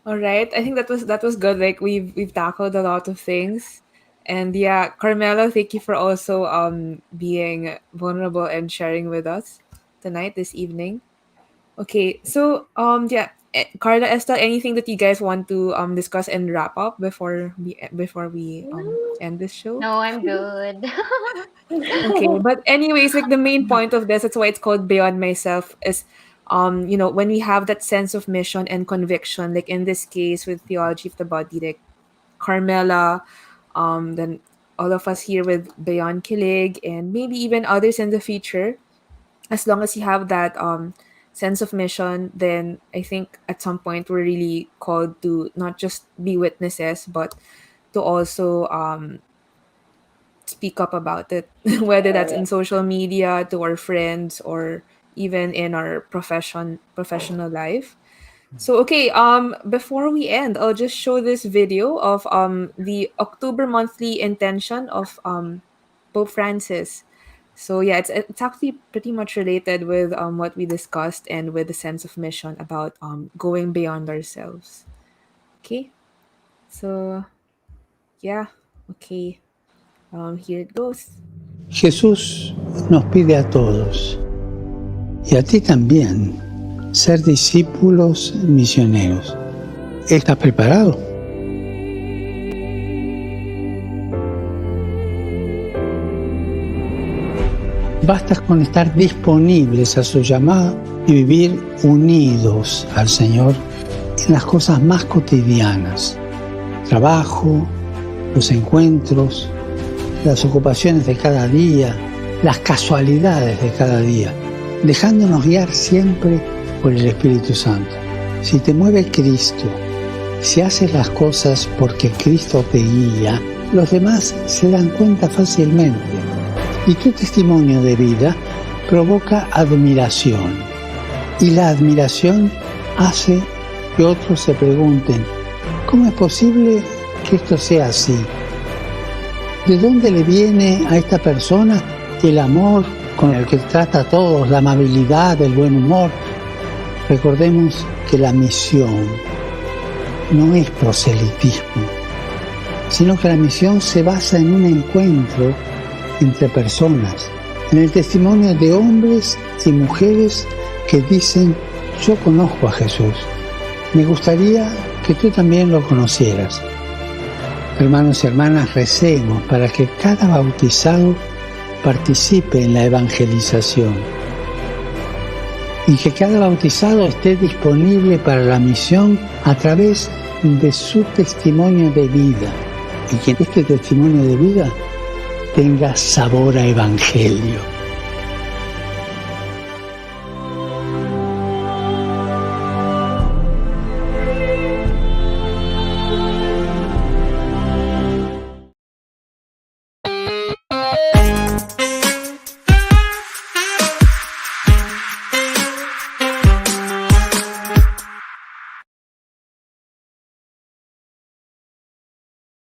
All right. I think that was good. Like we've tackled a lot of things. And yeah, Carmela, thank you for also being vulnerable and sharing with us tonight, this evening. Okay. So yeah, Carla, Estelle, anything that you guys want to discuss and wrap up before we end this show? No, I'm good. Okay, but anyways, like the main point of this, that's why it's called Beyond Myself, is when we have that sense of mission and conviction, like in this case with Theology of the Body, like Carmela, then all of us here with Beyond Kilig, and maybe even others in the future, as long as you have that sense of mission, then I think at some point we're really called to not just be witnesses, but to also speak up about it, whether that's in Correct. social media, to our friends, or even in our professional life. So okay, before we end, I'll just show this video of the October monthly intention of Pope Francis. So yeah, it's actually pretty much related with what we discussed and with the sense of mission about going beyond ourselves. Okay, so yeah, okay. Here it goes. Jesús nos pide a todos, y a ti también, ser discípulos misioneros. ¿Estás preparado? Basta con estar disponibles a su llamado y vivir unidos al Señor en las cosas más cotidianas. Trabajo, los encuentros, las ocupaciones de cada día, las casualidades de cada día, dejándonos guiar siempre por el Espíritu Santo. Si te mueve Cristo, si haces las cosas porque Cristo te guía, los demás se dan cuenta fácilmente. Y tu testimonio de vida provoca admiración. Y la admiración hace que otros se pregunten, ¿cómo es posible que esto sea así? ¿De dónde le viene a esta persona el amor con el que trata a todos, la amabilidad, el buen humor? Recordemos que la misión no es proselitismo, sino que la misión se basa en un encuentro entre personas, en el testimonio de hombres y mujeres que dicen, yo conozco a Jesús, me gustaría que tú también lo conocieras. Hermanos y hermanas, recemos para que cada bautizado participe en la evangelización y que cada bautizado esté disponible para la misión a través de su testimonio de vida y que este testimonio de vida tenga sabor a evangelio.